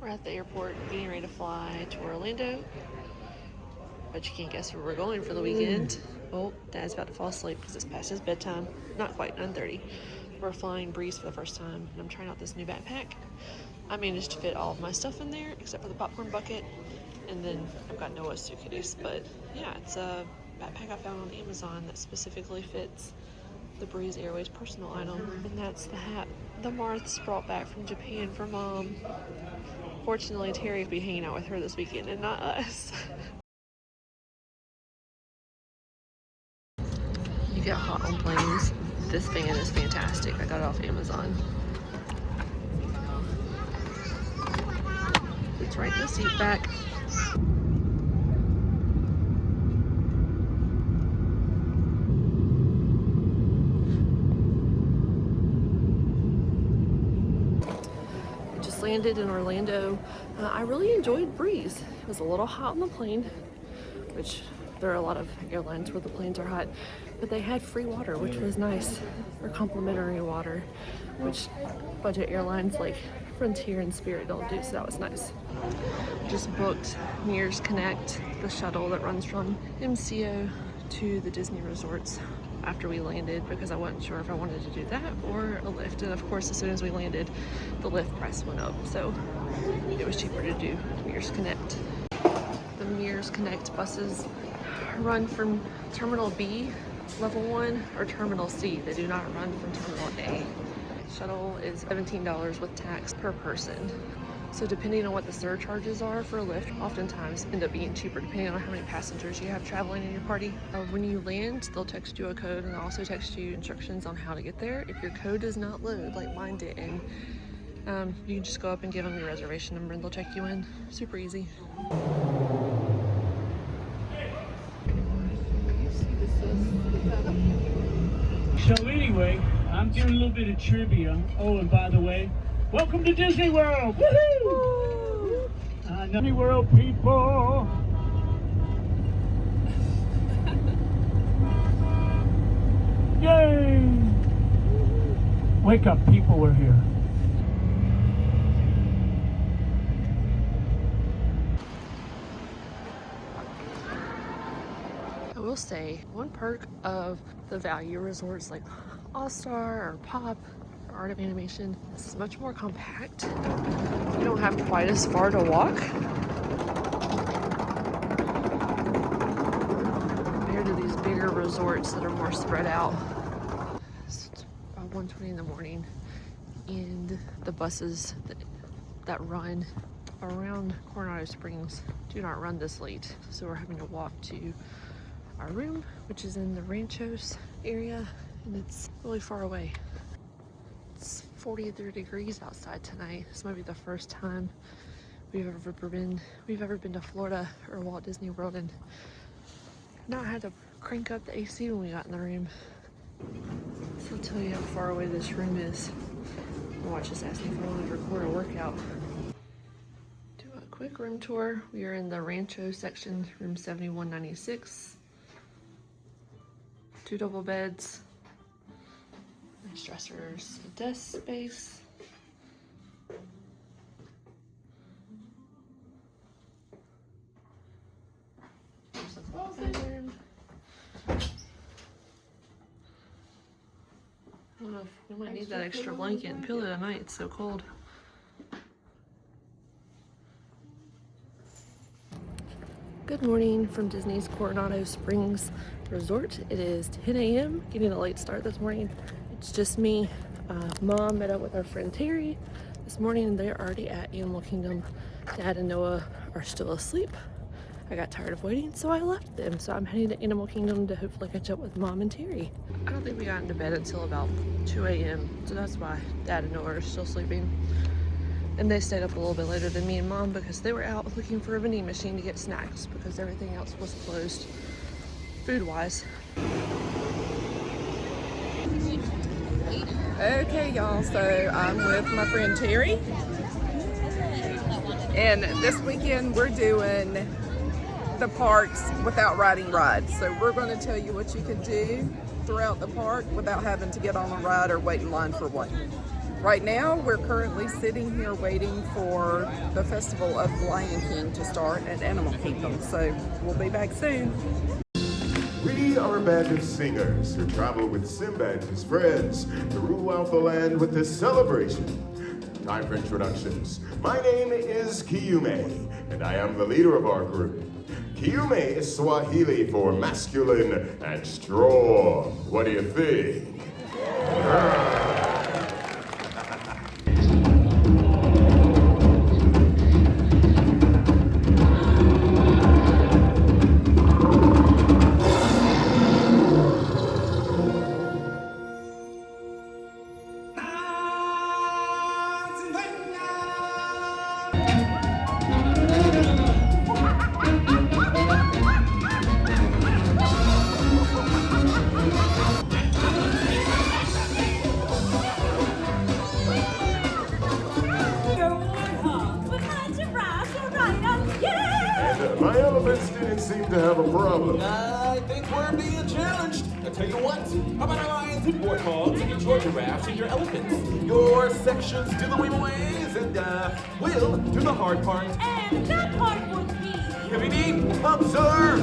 We're at the airport getting ready to fly to Orlando. But you can't guess where we're going for the weekend. Oh, Dad's about to fall asleep because it's past his bedtime. Not quite, 9:30. We're flying Breeze for the first time, and I'm trying out this new backpack. I managed to fit all of my stuff in there except for the popcorn bucket, and then I've got Noah's suitcase. But yeah, it's a backpack I found on Amazon that specifically fits the Breeze Airways personal item, and that's the hat the Marths brought back from Japan for Mom. Fortunately, Terry will be hanging out with her this weekend and not us. You get hot on planes. This fan is fantastic. I got it off Amazon. It's right in the seat back. We just landed in Orlando. I really enjoyed Breeze. It was a little hot on the plane, which there are a lot of airlines where the planes are hot, but they had free water, which was nice, or complimentary water, which budget airlines like Frontier and Spirit don't do, so that was nice. Just booked Mears Connect, the shuttle that runs from MCO to the Disney resorts after we landed, because I wasn't sure if I wanted to do that or a lift. And of course, as soon as we landed, the lift price went up, so it was cheaper to do Mears Connect. The Mears Connect buses run from Terminal B, Level 1, or Terminal C. They do not run from Terminal A. Shuttle is $17 with tax per person. So depending on what the surcharges are for a lift, oftentimes end up being cheaper depending on how many passengers you have traveling in your party. When you land, they'll text you a code and they'll also text you instructions on how to get there. If your code does not load, like mine didn't, you can just go up and give them your reservation number and they'll check you in. Super easy. So anyway, I'm doing a little bit of trivia. Oh, and by the way, welcome to Disney World! Woohoo! Disney World people! Yay! Wake up, people, we're here. I will say, one perk of the value resorts like All-Star or Pop or Art of Animation is it's much more compact. You don't have quite as far to walk compared to these bigger resorts that are more spread out. It's about 1:20 in the morning, and the buses that run around Coronado Springs do not run this late, so we're having to walk to our room, which is in the Ranchos area, and it's really far away. It's 43 degrees outside tonight. This might be the first time we've ever been to Florida or Walt Disney World and not had to crank up the AC when we got in the room. So I'll tell you how far away this room is. Watch this ask me if I want to record a workout. Do a quick room tour. We are in the Rancho section, room 7196. 2 double beds, nice dressers, desk space. There's a bedroom. I don't know if we might need that extra blanket and pillow tonight. It's so cold. Good morning from Disney's Coronado Springs Resort. It is 10 a.m. Getting a late start this morning. It's just me. Mom met up with our friend Terry this morning and they're already at Animal Kingdom. Dad and Noah are still asleep. I got tired of waiting, so I left them. So I'm heading to Animal Kingdom to hopefully catch up with Mom and Terry. I don't think we got into bed until about 2 a.m. So that's why Dad and Noah are still sleeping. And they stayed up a little bit later than me and Mom because they were out looking for a vending machine to get snacks because everything else was closed food-wise. Okay, y'all, so I'm with my friend Terry. And this weekend we're doing the parks without riding rides. So we're going to tell you what you can do throughout the park without having to get on a ride or wait in line for one. Right now, we're currently sitting here waiting for the Festival of Lion King to start at Animal Kingdom. So we'll be back soon. We are a band of singers who travel with Simba and his friends to rule out the land with this celebration. Time for introductions. My name is Kiume, and I am the leader of our group. Kiume is Swahili for masculine and strong. What do you think? My elephants didn't seem to have a problem. I think we're being challenged. I tell you what, how about our lions and warthogs and your giraffes and your elephants? Your sections do the weeble ways and we'll do the hard part. And that part would be... Can we be observe?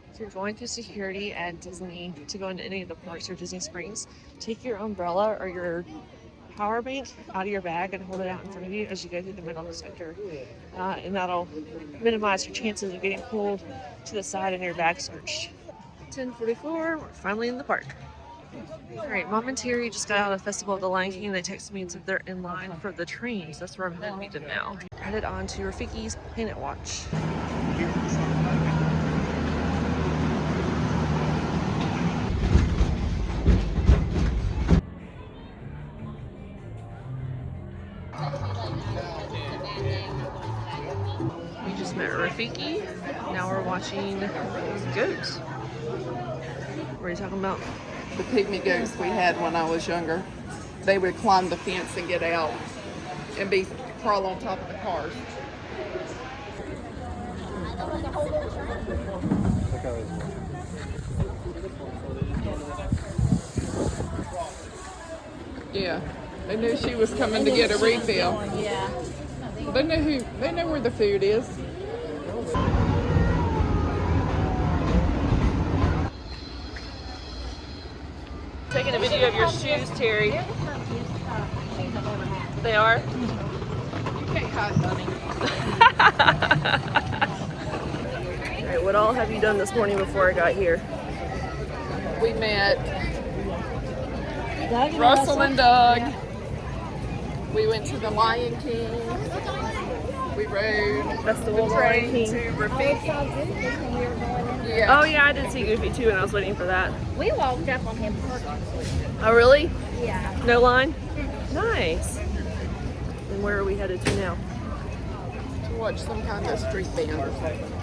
If you're going through security at Disney to go into any of the parks or Disney Springs, take your umbrella or your power bank out of your bag and hold it out in front of you as you go through the metal detector. And that'll minimize your chances of getting pulled to the side and your bag searched. 10:44, we're finally in the park. All right, Mom and Terry just got out of the Festival of the Lion King. They texted me and said they're in line for the trains. That's where I'm going to meet them now. Headed on to Rafiki's Planet Watch. We just met Rafiki. Now we're watching goats. What are you talking about? The pygmy goats we had when I was younger. They would climb the fence and get out and crawl on top of the cars. Yeah, they knew she was coming to get a refill. Yeah. They know where the food is. Taking a video of your shoes, Terry. They are? You can't hide, honey. All right, what all have you done this morning before I got here? We met Russell and Doug. We went to the Lion King. We rode Festival the of Lion train King. to Rafiki. Yeah. Oh yeah, I did see Goofy too, and I was waiting for that. We walked up on him. Oh really? Yeah. No line? Nice. And where are we headed to now? To watch some kind of street band or something.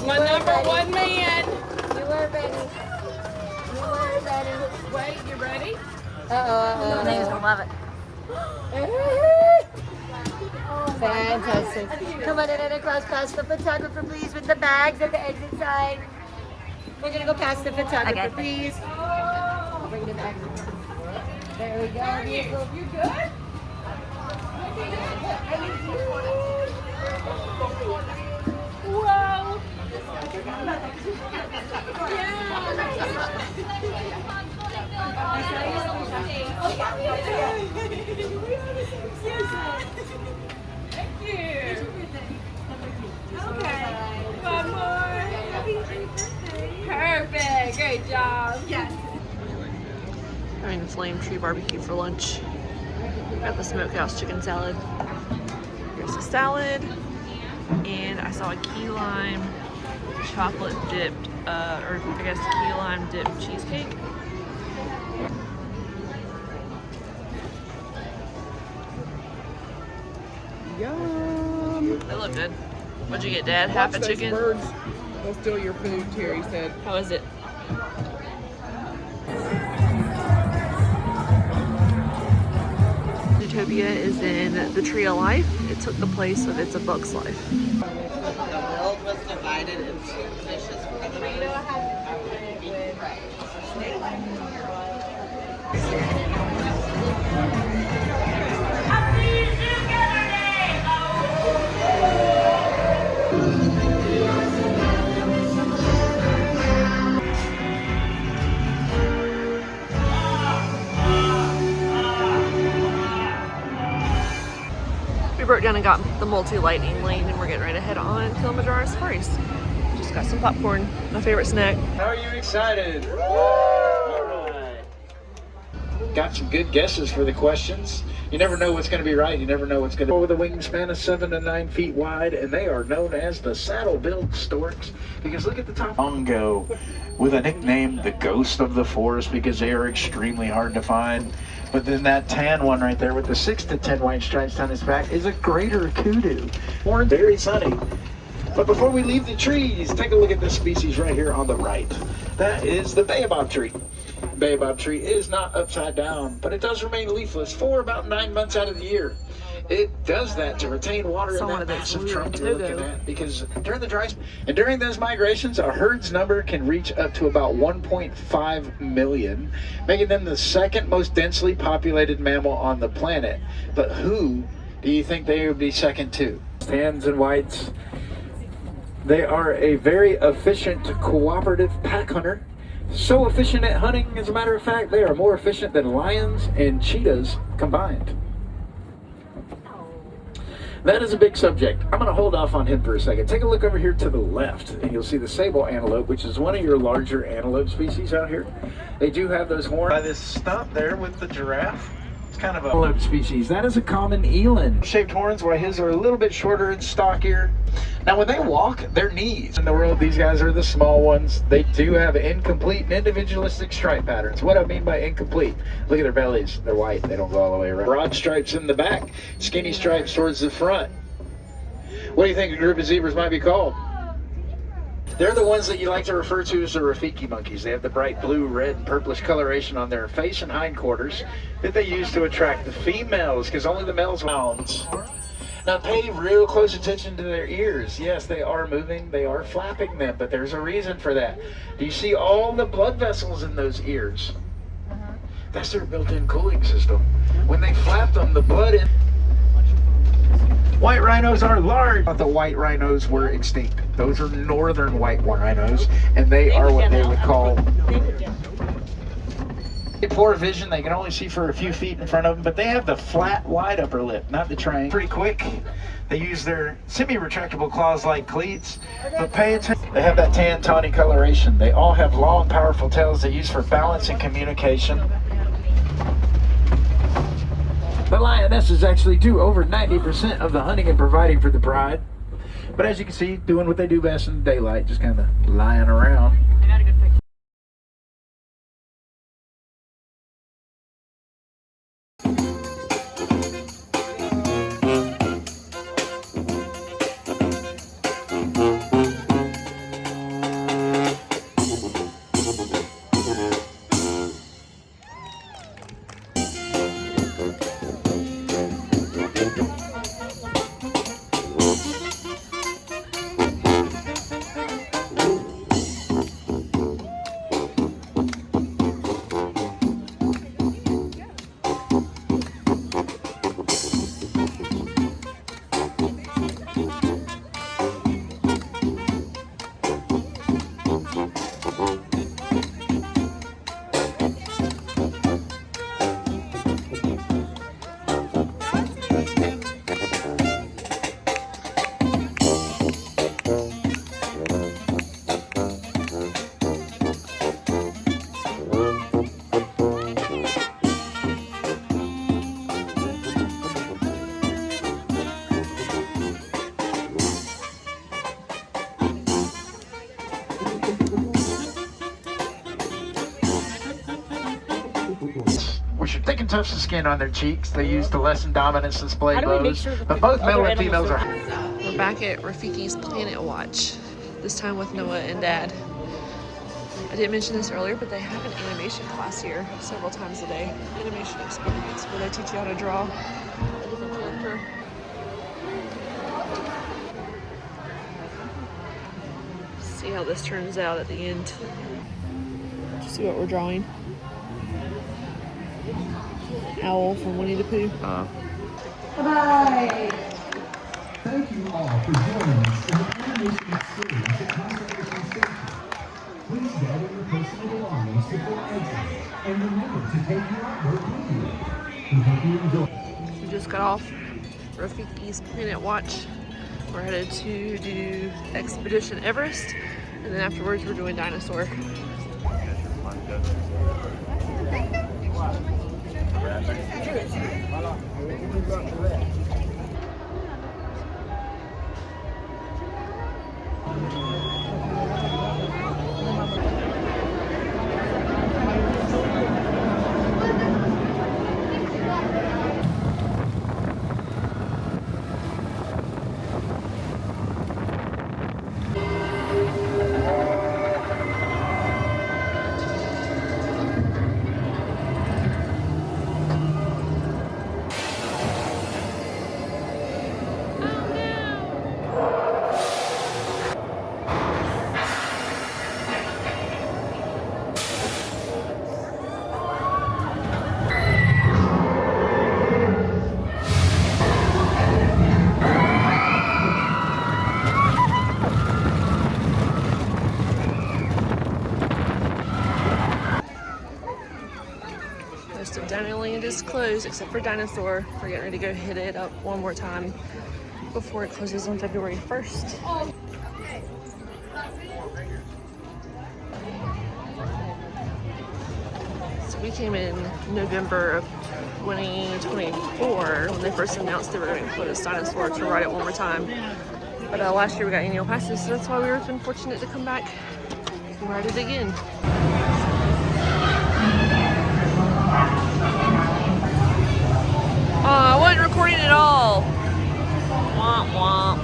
My number one man. You were ready. You were ready. Wait, you ready? Uh-oh. He's gonna love it. Fantastic. Come on in and across past the photographer, please, with the bags at the exit side. We're gonna go past the photographer, please. Bring it back. There we go. You good? Perfect. Great job. Yes. Having flame tree barbecue for lunch. Got the smokehouse chicken salad. Here's the salad. And I saw a key lime chocolate dipped, or I guess key lime dipped cheesecake. Yum. They look good. What'd you get, Dad? Half a Watch those chicken? birds. They'll steal your food, Terry said. How is it? Zootopia is in the Tree of Life. It took the place of It's a Bug's Life. The world was divided into dishes for the We broke down and got the multi-lightning lane, and we're getting ready to head on Kilimanjaro Safaris. Just got some popcorn, my favorite snack. How are you excited? All right. Got some good guesses for the questions. You never know what's going to be right. You never know what's going to be. With a wingspan of 7 to 9 feet wide, and they are known as the saddle-billed storks because look at the top. Bongo, with a nickname, the ghost of the forest, because they are extremely hard to find. But then that tan one right there with the 6 to 10 white stripes down his back is a greater kudu. Orange, very sunny. But before we leave the trees, take a look at this species right here on the right. That is the baobab tree. Baobab tree is not upside down, but it does remain leafless for about 9 months out of the year. It does that to retain water in that massive trunk you're looking at, because during the dry and during those migrations, a herd's number can reach up to about 1.5 million, making them the second most densely populated mammal on the planet. But who do you think they would be second to? Tans and whites. They are a very efficient cooperative pack hunter. So efficient at hunting, as a matter of fact, they are more efficient than lions and cheetahs combined. That is a big subject. I'm going to hold off on him for a second. Take a look over here to the left, and you'll see the sable antelope, which is one of your larger antelope species out here. They do have those horns. By this stump there with the giraffe, it's kind of a antelope species. That is a common eland. Shaped horns, while his are a little bit shorter and stockier. Now, when they walk, their knees. In the world, these guys are the small ones. They do have incomplete and individualistic stripe patterns. What I mean by incomplete, look at their bellies. They're white. They don't go all the way around. Broad stripes in the back, skinny stripes towards the front. What do you think a group of zebras might be called? They're the ones that you like to refer to as the Rafiki monkeys. They have the bright blue, red, and purplish coloration on their face and hindquarters that they use to attract the females, because only the males mounds. Now pay real close attention to their ears. Yes, they are moving, they are flapping them, but there's a reason for that. Do you see all the blood vessels in those ears? That's their built-in cooling system. When they flap them, the blood in... White rhinos are large. But the white rhinos were extinct. Those are northern white rhinos, and they are what they would call... Poor vision, they can only see for a few feet in front of them, but they have the flat, wide upper lip, not the triangle. Pretty quick. They use their semi-retractable claws like cleats, but pay attention. They have that tan, tawny coloration. They all have long, powerful tails they use for balance and communication. The lionesses actually do over 90% of the hunting and providing for the pride. But as you can see, doing what they do best in the daylight, just kind of lying around. I got a good picture. We're back at Rafiki's Planet Watch, this time with Noah and Dad. I didn't mention this earlier, but they have an animation class here several times a day. Animation experience where they teach you how to draw a different character. See how this turns out at the end. Did you see what we're drawing? Owl from Winnie the Pooh. Bye-bye. Thank you all for joining us in the animation experience at Conservation Station. Please gather your personal belongings before exiting, and remember to take your artwork with you. We hope you enjoy. We just got off Rafiki's Planet Watch. We're headed to do Expedition Everest, and then afterwards we're doing Dinosaur. Most of Dinoland is closed except for Dinosaur. We're getting ready to go hit it up one more time before it closes on February 1st. So we came in November of 2024 when they first announced they were going to close Dinosaur to ride it one more time. But last year we got annual passes, so that's why we were been fortunate to come back and ride it again. Oh, I wasn't recording at all. Womp womp.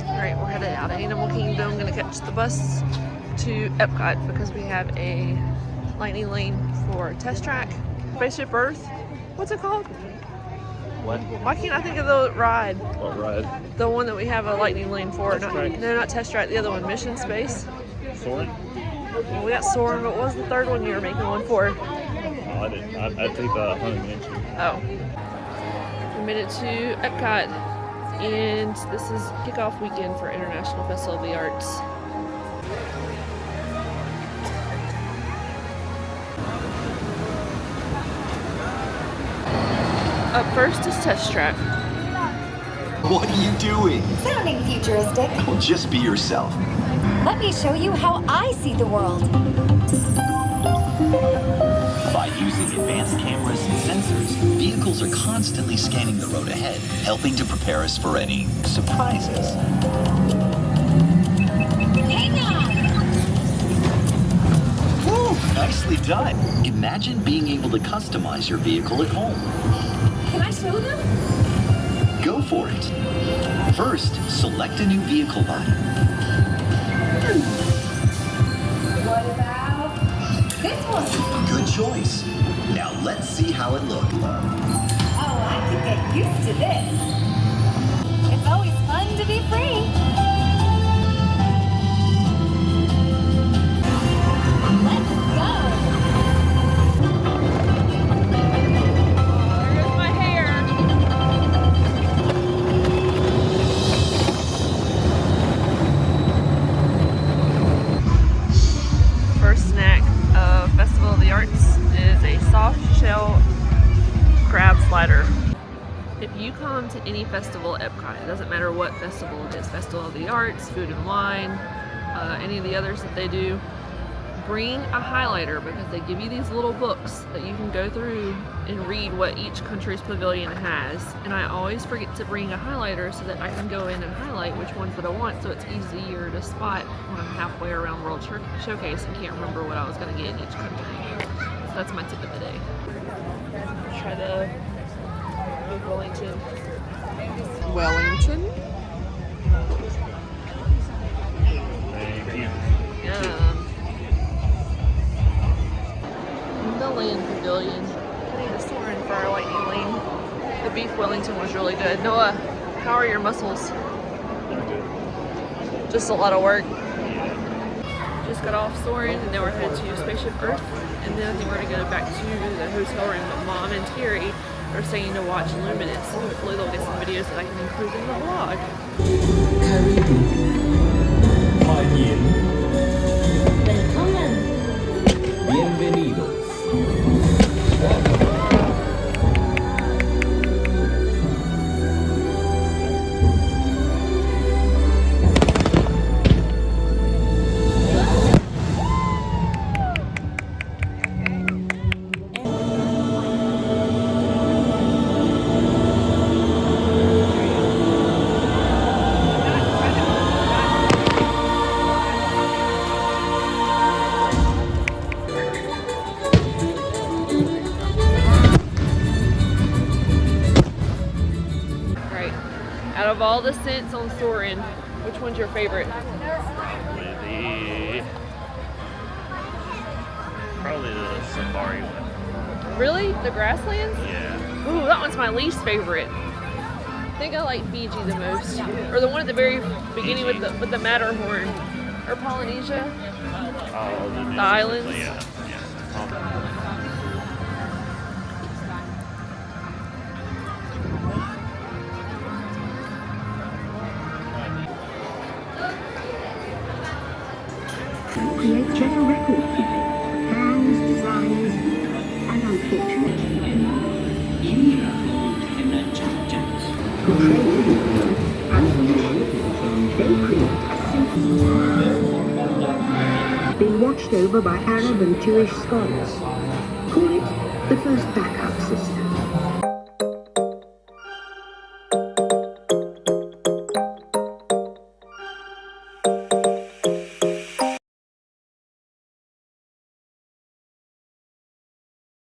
Alright, we're headed out of Animal Kingdom. Gonna catch the bus to EPCOT because we have a lightning lane for Test Track. Spaceship Earth. What's it called? What? Why can't I think of the ride? What ride? The one that we have a lightning lane for. Test Track? No, not Test Track. The other one, Mission Space. Soarin'? Well, we got Soarin', but what was the third one you were making one for? Oh, I didn't. I think the Haunted Mansion. Oh. We made it to EPCOT, and this is kickoff weekend for International Festival of the Arts. Up first is Test Track. What are you doing? Sounding futuristic. Well, just be yourself. Let me show you how I see the world. By using advanced cameras and sensors, vehicles are constantly scanning the road ahead, helping to prepare us for any surprises. Hang on! Woo! Nicely done. Imagine being able to customize your vehicle at home. Can I show them? Go for it. First, select a new vehicle body. What about this one? Good choice. Now let's see how it looks. Oh, I could get used to this. It's always fun to be free. Let's go. There's my hair. First snack of Festival of the Arts is a soft shell crab slider. If you come to any festival at EPCOT, it doesn't matter what festival it is, Festival of the Arts, Food and Wine, any of the others that they do, bring a highlighter because they give you these little books that you can go through and read what each country's pavilion has. And I always forget to bring a highlighter so that I can go in and highlight which ones that I want, so it's easier to spot when I'm halfway around World Showcase and can't remember what I was going to get in each country. So that's my tip of the day. Try the Big Wellington. Wellington. Thank you. The Land Pavilion. I need a soaring for our lightning lane. The beef Wellington was really good. Noah, how are your muscles? They're good. Just a lot of work. Just got off soaring and now we're headed to Spaceship Earth. And then I think we're going to go back to the hotel room. But Mom and Terry are saying to watch Luminous. So hopefully they'll get some videos that I can include in the vlog. Bienvenidos. Out of all the scents on Soarin', which one's your favorite? Probably the safari one. Really? The grasslands? Yeah. Ooh, that one's my least favorite. I think I like Fiji the most. Or the one at the very beginning with the Matterhorn. Or Polynesia. Oh, the islands. Yeah. Create general record keeping, plans, designs, and unfortunately, intelligence. Been watched over by Arab and Jewish scholars. Call it the first battle.